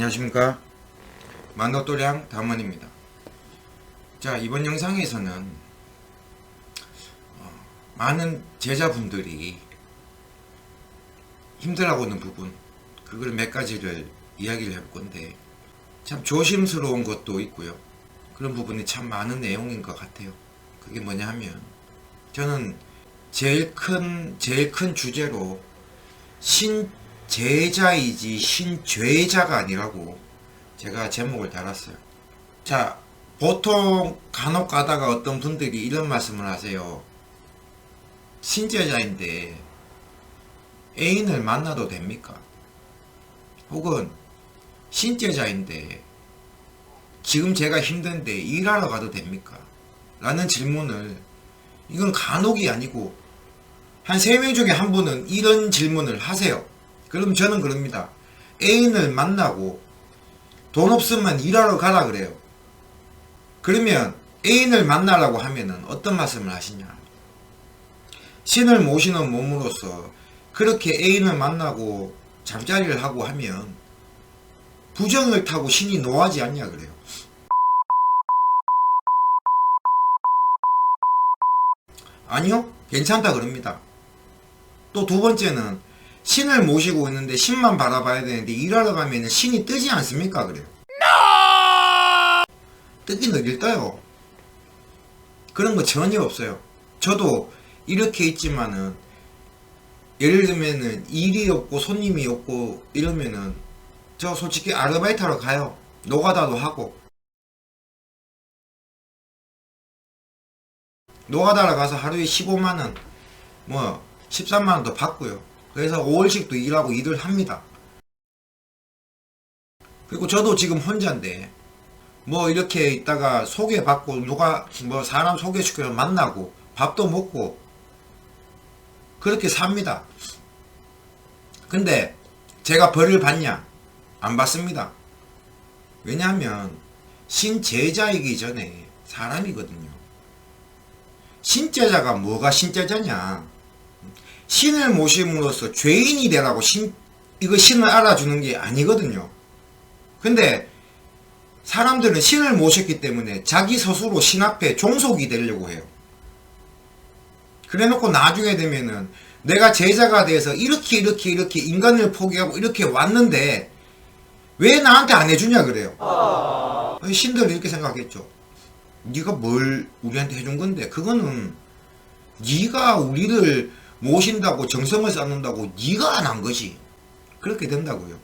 안녕하십니까, 만덕도량 담원입니다. 자, 이번 영상에서는 많은 제자분들이 힘들어하는 부분, 그걸 몇 가지를 이야기를 해볼 건데, 참 조심스러운 것도 있고요, 그런 부분이 참 많은 내용인 것 같아요. 그게 뭐냐 하면, 저는 제일 큰 주제로 신제자이지 신죄자가 아니라고 제가 제목을 달았어요. 자, 보통 간혹 가다가 어떤 분들이 이런 말씀을 하세요. 신제자인데 애인을 만나도 됩니까? 혹은 신제자인데 지금 제가 힘든데 일하러 가도 됩니까? 라는 질문을, 이건 간혹이 아니고 한 3명 중에 한 분은 이런 질문을 하세요. 그럼 저는 그럽니다. 애인을 만나고 돈 없으면 일하러 가라 그래요. 그러면 애인을 만나라고 하면은 어떤 말씀을 하시냐? 신을 모시는 몸으로서 그렇게 애인을 만나고 잠자리를 하고 하면 부정을 타고 신이 노하지 않냐 그래요. 아니요, 괜찮다 그럽니다. 또 두 번째는 신을 모시고 있는데 신만 바라봐야 되는데 일하러 가면 신이 뜨지 않습니까 그래요. 뜨긴 어딜 떠요. 그런 거 전혀 없어요. 저도 이렇게 있지만은 예를 들면은 일이 없고 손님이 없고 이러면은 저 솔직히 아르바이트 하러 가요. 노가다도 하고, 노가다로 가서 하루에 15만원 뭐 13만원도 받고요. 그래서 5월씩도 일하고 일을 합니다. 그리고 저도 지금 혼자인데 뭐 이렇게 있다가 소개받고 누가 뭐 사람 소개시켜서 만나고 밥도 먹고 그렇게 삽니다. 근데 제가 벌을 받냐? 안 받습니다. 왜냐하면 신제자이기 전에 사람이거든요. 신제자가 뭐가 신제자냐? 신을 모심으로써 죄인이 되라고 이거 신을 알아주는 게 아니거든요. 근데 사람들은 신을 모셨기 때문에 자기 스스로 신 앞에 종속이 되려고 해요. 그래 놓고 나중에 되면은 내가 제자가 돼서 이렇게 인간을 포기하고 이렇게 왔는데 왜 나한테 안 해주냐 그래요. 신들은 이렇게 생각했죠. 네가 뭘 우리한테 해준 건데, 그거는 네가 우리를 모신다고 정성을 쌓는다고 네가 안 한 거지. 그렇게 된다고요.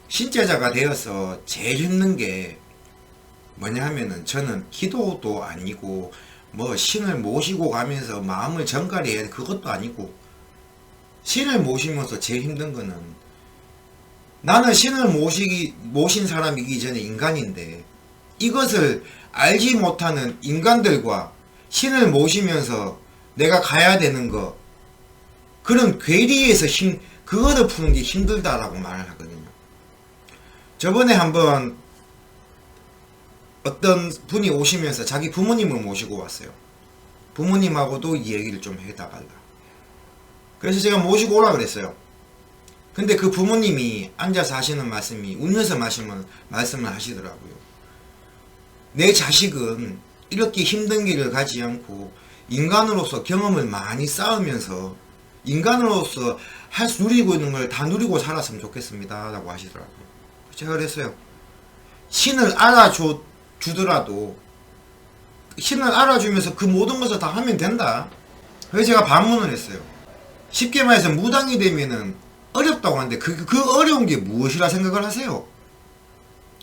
신제자가 되어서 제일 힘든 게 뭐냐 하면은, 저는 기도도 아니고 뭐 신을 모시고 가면서 마음을 정갈해야 돼, 그것도 아니고, 신을 모시면서 제일 힘든 거는, 나는 신을 모신 사람이기 전에 인간인데 이것을 알지 못하는 인간들과 신을 모시면서 내가 가야 되는 거, 그런 괴리에서 그거를 푸는 게 힘들다라고 말을 하거든요. 저번에 한번 어떤 분이 오시면서 자기 부모님을 모시고 왔어요. 부모님하고도 이 얘기를 좀 해달라. 그래서 제가 모시고 오라 그랬어요. 근데 그 부모님이 앉아서 하시는 말씀이, 울면서 말씀을 하시더라고요. 내 자식은 이렇게 힘든 길을 가지 않고 인간으로서 경험을 많이 쌓으면서 인간으로서 누리고 있는 걸 다 누리고 살았으면 좋겠습니다 라고 하시더라고요. 제가 그랬어요. 신을 알아주더라도 신을 알아주면서 그 모든 것을 다 하면 된다. 그래서 제가 반문을 했어요. 쉽게 말해서 무당이 되면은 어렵다고 하는데 그 어려운 게 무엇이라 생각을 하세요?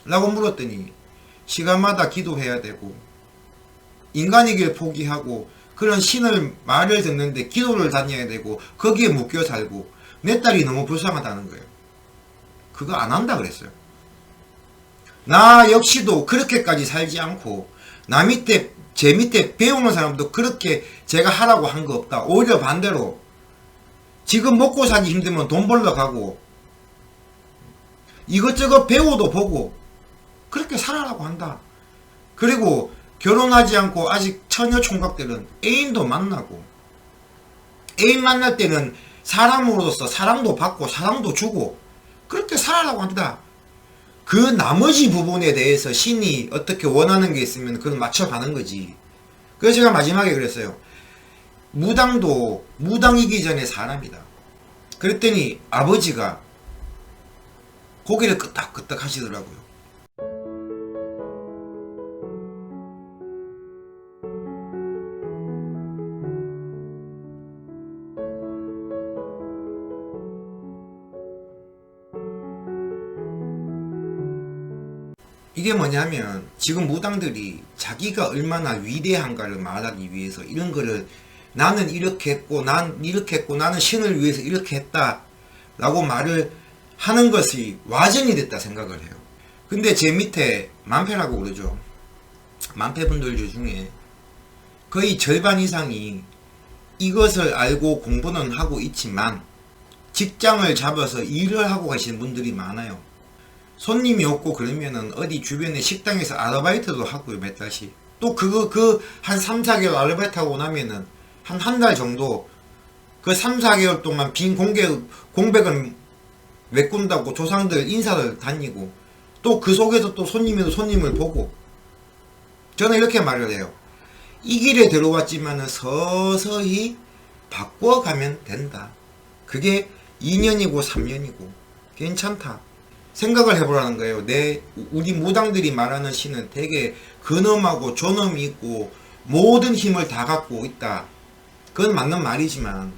라고 물었더니, 시간마다 기도해야 되고 인간이길 포기하고 그런 신을 말을 듣는데 기도를 다녀야 되고 거기에 묶여 살고 내 딸이 너무 불쌍하다는 거예요. 그거 안 한다 그랬어요. 나 역시도 그렇게까지 살지 않고 제 밑에 배우는 사람도 그렇게 제가 하라고 한 거 없다. 오히려 반대로 지금 먹고 살기 힘들면 돈 벌러 가고 이것저것 배워도 보고 그렇게 살아라고 한다. 그리고 결혼하지 않고 아직 처녀 총각들은 애인도 만나고 애인 만날 때는 사람으로서 사랑도 받고 사랑도 주고 그렇게 살아라고 한다. 그 나머지 부분에 대해서 신이 어떻게 원하는 게 있으면 그걸 맞춰가는 거지. 그래서 제가 마지막에 그랬어요. 무당도 무당이기 전에 사람이다. 그랬더니 아버지가 고개를 끄덕끄덕 하시더라고요. 이게 뭐냐면 지금 무당들이 자기가 얼마나 위대한가를 말하기 위해서 이런 거를 나는 이렇게 했고 난 이렇게 했고 나는 신을 위해서 이렇게 했다 라고 말을 하는 것이 와전이 됐다 생각을 해요. 근데 제 밑에 만패라고 그러죠. 만패분들 중에 거의 절반 이상이 이것을 알고 공부는 하고 있지만 직장을 잡아서 일을 하고 계시는 분들이 많아요. 손님이 없고 그러면은 어디 주변에 식당에서 아르바이트도 하고요, 몇 달씩. 또 한 3, 4개월 아르바이트 하고 나면은 한 달 정도 그 3, 4개월 동안 빈 공백을 메꾼다고 조상들 인사를 다니고 또 그 속에서 또 손님을 보고 저는 이렇게 말을 해요. 이 길에 들어왔지만은 서서히 바꿔가면 된다. 그게 2년이고 3년이고 괜찮다. 생각을 해보라는 거예요. 우리 무당들이 말하는 신은 되게 근엄하고 존엄이 있고 모든 힘을 다 갖고 있다. 그건 맞는 말이지만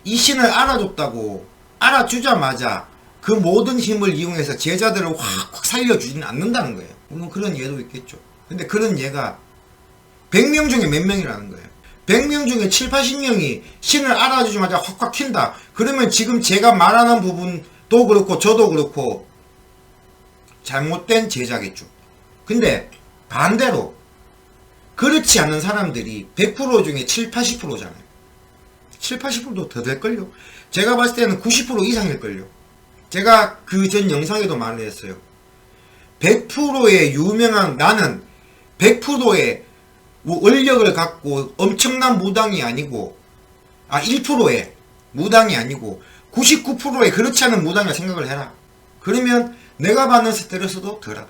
이 신을 알아줬다고 알아주자마자 그 모든 힘을 이용해서 제자들을 확 살려주지는 않는다는 거예요. 물론 그런 예도 있겠죠. 근데 그런 예가 100명 중에 몇 명이라는 거예요. 100명 중에 7, 80명이 신을 알아주자마자 확 튄다. 그러면 지금 제가 말하는 부분도 그렇고 저도 그렇고 잘못된 제자겠죠. 근데 반대로 그렇지 않은 사람들이 100% 중에 7, 80%잖아요. 7, 80%도 더 될걸요. 제가 봤을 때는 90% 이상일걸요. 제가 그 전 영상에도 말을 했어요. 100%의 유명한 나는 100%의 원력을 갖고 엄청난 무당이 아니고 1%의 무당이 아니고 99%의 그렇지 않은 무당이라 생각을 해라. 그러면 내가 받는 스트레스도 덜하다.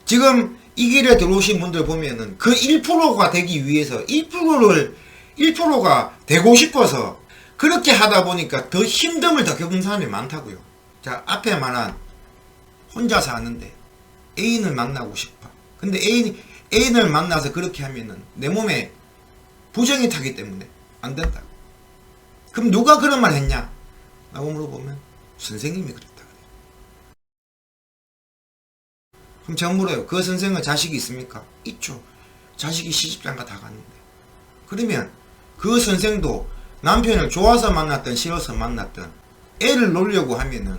지금 이 길에 들어오신 분들 보면은 그 1%가 되기 위해서 1%가 되고 싶어서 그렇게 하다 보니까 더 힘듦을 더 겪는 사람이 많다고요. 자, 앞에 말한 혼자 사는데 애인을 만나고 싶어. 근데 애인을 만나서 그렇게 하면은 내 몸에 부정이 타기 때문에 안 된다. 그럼 누가 그런 말 했냐? 라고 물어보면 선생님이 그랬다. 그럼 제가 물어요. 그 선생은 자식이 있습니까? 있죠. 자식이 시집장가 다 갔는데. 그러면 그 선생도 남편을 좋아서 만났든 싫어서 만났든 애를 놓으려고 하면은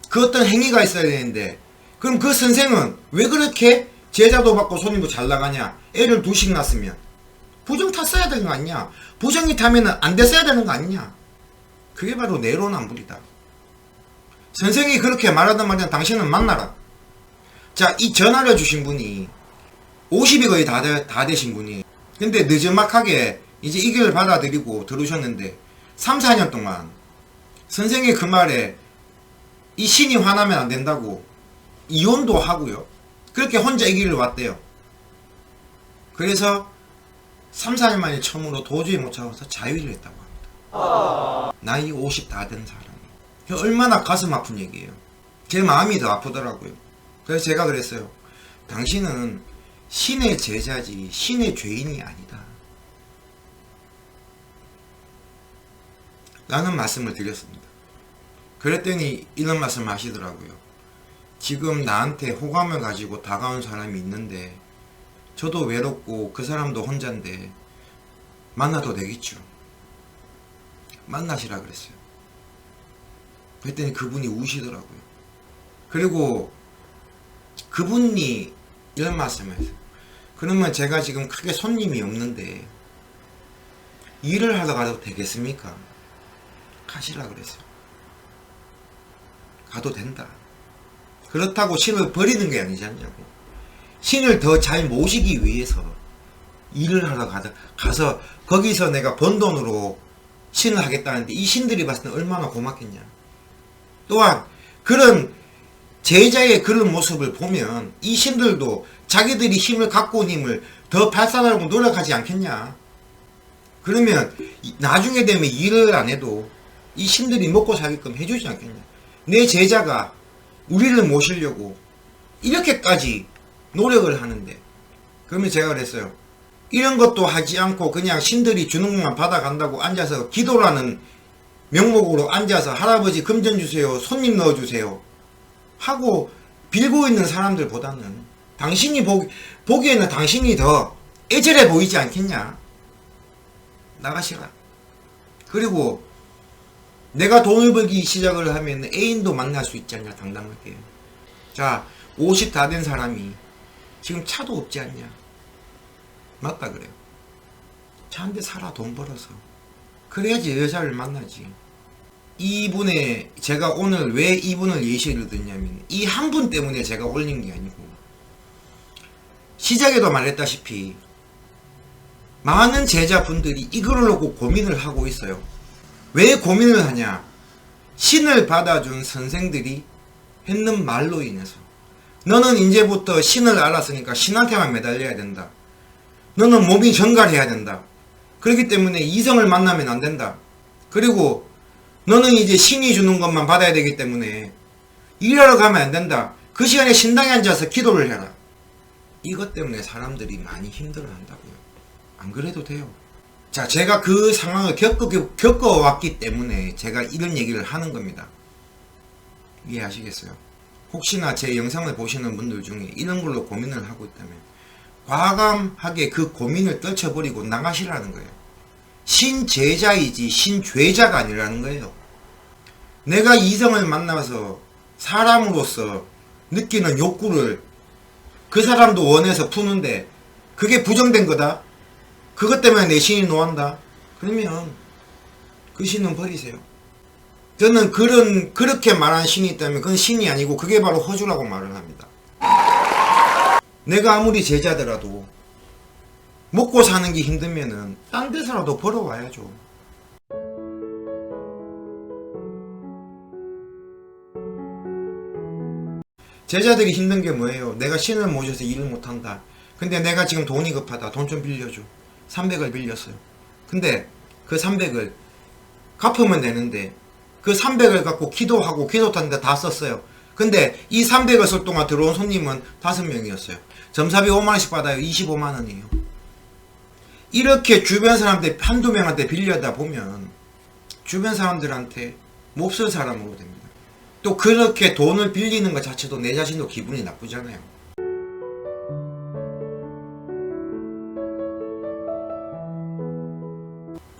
그 어떤 행위가 있어야 되는데 그럼 그 선생은 왜 그렇게 제자도 받고 손님도 잘 나가냐? 애를 둘씩 낳았으면 부정 탔어야 되는 거 아니냐? 부정이 타면은 안 됐어야 되는 거 아니냐? 그게 바로 내로남불이다. 선생이 그렇게 말하던 말이야. 당신은 만나라. 자, 이 전화를 주신 분이 50이 거의 다 되신 분이 근데 늦은막하게 이제 이 길을 받아들이고 들으셨는데 3, 4년 동안 선생의 그 말에 이 신이 화나면 안 된다고 이혼도 하고요. 그렇게 혼자 이 길을 왔대요. 그래서 3, 4년 만에 처음으로 도저히 못 참아서 자위를 했다고 합니다. 나이 50 다 된 사람이. 얼마나 가슴 아픈 얘기예요. 제 마음이 더 아프더라고요. 그래서 제가 그랬어요. 당신은 신의 제자지 신의 죄인이 아니다. 라는 말씀을 드렸습니다. 그랬더니 이런 말씀을 하시더라고요. 지금 나한테 호감을 가지고 다가온 사람이 있는데 저도 외롭고 그 사람도 혼자인데 만나도 되겠죠. 만나시라 그랬어요. 그랬더니 그분이 우시더라고요. 그리고 그분이 이런 말씀을 했어요. 그러면 제가 지금 크게 손님이 없는데 일을 하러 가도 되겠습니까? 가시라 그랬어요. 가도 된다. 그렇다고 신을 버리는 게 아니지 않냐고. 신을 더 잘 모시기 위해서 일을 하러 가서 거기서 내가 번 돈으로 신을 하겠다는데 이 신들이 봤을 때 얼마나 고맙겠냐. 또한 그런 제자의 그런 모습을 보면 이 신들도 자기들이 힘을 갖고 온 힘을 더 발산하려고 노력하지 않겠냐. 그러면 나중에 되면 일을 안 해도 이 신들이 먹고 살게끔 해주지 않겠냐. 내 제자가 우리를 모시려고 이렇게까지 노력을 하는데, 그러면 제가 그랬어요. 이런 것도 하지 않고 그냥 신들이 주는 것만 받아간다고 앉아서 기도라는 명목으로 앉아서 할아버지 금전 주세요, 손님 넣어주세요 하고 빌고 있는 사람들보다는 당신이 보기에는 당신이 더 애절해 보이지 않겠냐. 나가시라. 그리고 내가 돈을 벌기 시작을 하면 애인도 만날 수 있지 않냐. 당당하게. 자, 50 다 된 사람이 지금 차도 없지 않냐. 맞다 그래요. 차 한 대 사라, 돈 벌어서. 그래야지 여자를 만나지. 이분의, 제가 오늘 왜 이분을 예시를 듣냐면 이 한 분 때문에 제가 올린 게 아니고, 시작에도 말했다시피 많은 제자분들이 이걸 놓고 고민을 하고 있어요. 왜 고민을 하냐. 신을 받아준 선생들이 했는 말로 인해서. 너는 이제부터 신을 알았으니까 신한테만 매달려야 된다. 너는 몸이 정갈해야 된다. 그렇기 때문에 이성을 만나면 안 된다. 그리고 너는 이제 신이 주는 것만 받아야 되기 때문에 일하러 가면 안 된다. 그 시간에 신당에 앉아서 기도를 해라. 이것 때문에 사람들이 많이 힘들어 한다고요. 안 그래도 돼요. 자, 제가 그 상황을 겪어왔기 때문에 제가 이런 얘기를 하는 겁니다. 이해하시겠어요? 혹시나 제 영상을 보시는 분들 중에 이런 걸로 고민을 하고 있다면 과감하게 그 고민을 떨쳐버리고 나가시라는 거예요. 신제자이지 신죄자가 아니라는 거예요. 내가 이성을 만나서 사람으로서 느끼는 욕구를 그 사람도 원해서 푸는데 그게 부정된 거다. 그것 때문에 내 신이 노한다. 그러면 그 신은 버리세요. 저는 그렇게 말한 신이 있다면 그건 신이 아니고 그게 바로 허주라고 말을 합니다. 내가 아무리 제자더라도 먹고 사는 게 힘들면은 딴 데서라도 벌어와야죠. 제자들이 힘든 게 뭐예요? 내가 신을 모셔서 일을 못한다. 근데 내가 지금 돈이 급하다. 돈 좀 빌려줘. 300을 빌렸어요. 근데 그 300을 갚으면 되는데 그 300을 갖고 기도하고 기도 타는데 다 썼어요. 근데 이 300을 쓸 동안 들어온 손님은 5명이었어요. 점사비 5만원씩 받아요. 25만원이에요. 이렇게 주변 사람들 한두 명한테 빌려다 보면 주변 사람들한테 몹쓸 사람으로 됩니다. 또 그렇게 돈을 빌리는 것 자체도 내 자신도 기분이 나쁘잖아요.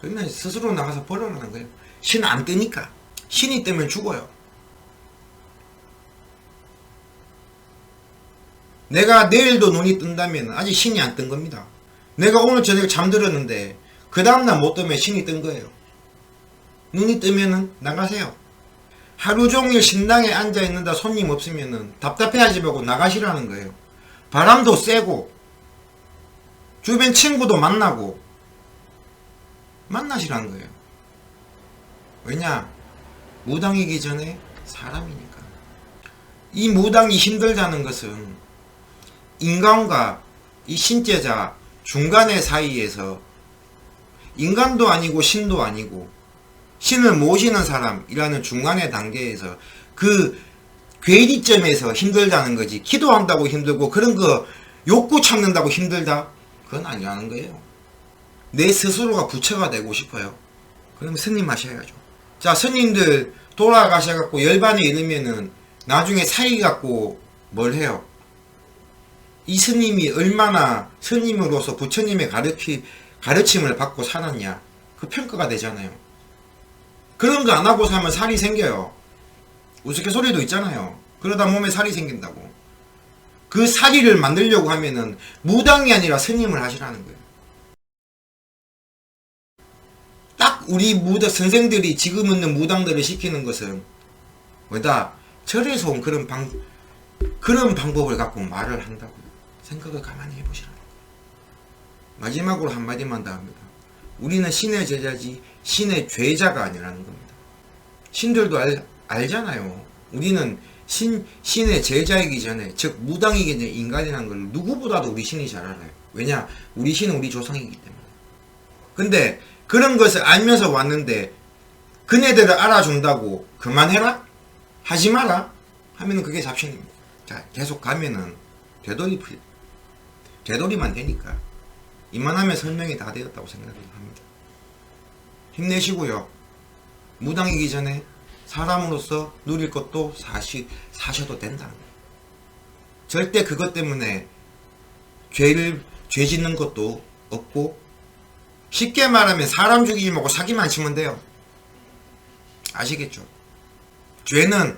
그러면 스스로 나가서 벌어라는 거예요. 신 안 뜨니까. 신이 뜨면 죽어요. 내가 내일도 눈이 뜬다면 아직 신이 안 뜬 겁니다. 내가 오늘 저녁에 잠들었는데 그 다음날 못 뜨면 신이 뜬 거예요. 눈이 뜨면은 나가세요. 하루 종일 신당에 앉아있는다 손님 없으면은 답답해하지 말고 나가시라는 거예요. 바람도 쐬고 주변 친구도 만나고 만나시라는 거예요. 왜냐? 무당이기 전에 사람이니까. 이 무당이 힘들다는 것은 인간과 이 신제자 중간의 사이에서 인간도 아니고 신도 아니고 신을 모시는 사람이라는 중간의 단계에서 그 괴리점에서 힘들다는 거지. 기도한다고 힘들고 그런 거 욕구 참는다고 힘들다? 그건 아니라는 거예요. 내 스스로가 부처가 되고 싶어요. 그럼 스님 하셔야죠. 자, 스님들 돌아가셔갖고 열반에 이르면은 나중에 사이 갖고 뭘 해요? 이 스님이 얼마나 스님으로서 부처님의 가르침을 받고 살았냐? 그 평가가 되잖아요. 그런 거 안 하고 살면 살이 생겨요. 우스갯소리도 있잖아요. 그러다 몸에 살이 생긴다고. 그 살이를 만들려고 하면은 무당이 아니라 스님을 하시라는 거예요. 딱 우리 선생들이 지금 있는 무당들을 시키는 것은 뭐다? 절에서 온 그런 방법을 갖고 말을 한다고요. 생각을 가만히 해보시라는 거예요. 마지막으로 한마디만 더 합니다. 우리는 신의 제자지 신의 죄자가 아니라는 겁니다. 신들도 알잖아요. 우리는 신의 제자이기 전에, 즉 무당이기 전에 인간이라는 걸 누구보다도 우리 신이 잘 알아요. 왜냐? 우리 신은 우리 조상이기 때문에. 근데 그런 것을 알면서 왔는데 그네들을 알아준다고 그만해라? 하지 마라? 하면은 그게 잡신입니다. 자, 계속 가면은 되돌이만 되니까 이만하면 설명이 다 되었다고 생각을 합니다. 힘내시고요. 무당이기 전에 사람으로서 누릴 것도 사셔도 된다는 거예요. 절대 그것 때문에 죄 짓는 것도 없고, 쉽게 말하면 사람 죽이지 말고 사기만 치면 돼요. 아시겠죠? 죄는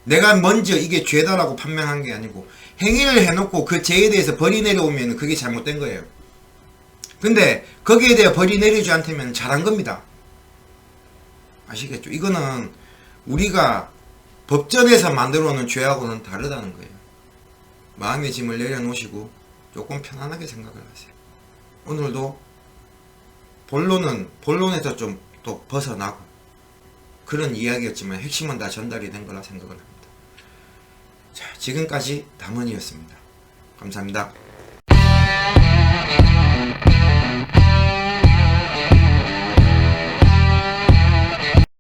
내가 먼저 이게 죄다라고 판명한 게 아니고 행위를 해놓고 그 죄에 대해서 벌이 내려오면 그게 잘못된 거예요. 근데 거기에 대해 벌이 내리지 않다면 잘한 겁니다. 아시겠죠? 이거는 우리가 법전에서 만들어 놓은 죄하고는 다르다는 거예요. 마음의 짐을 내려놓으시고 조금 편안하게 생각을 하세요. 오늘도 본론에서 좀 또 벗어나고 그런 이야기였지만 핵심은 다 전달이 된 거라 생각을 합니다. 자, 지금까지 담원이었습니다. 감사합니다.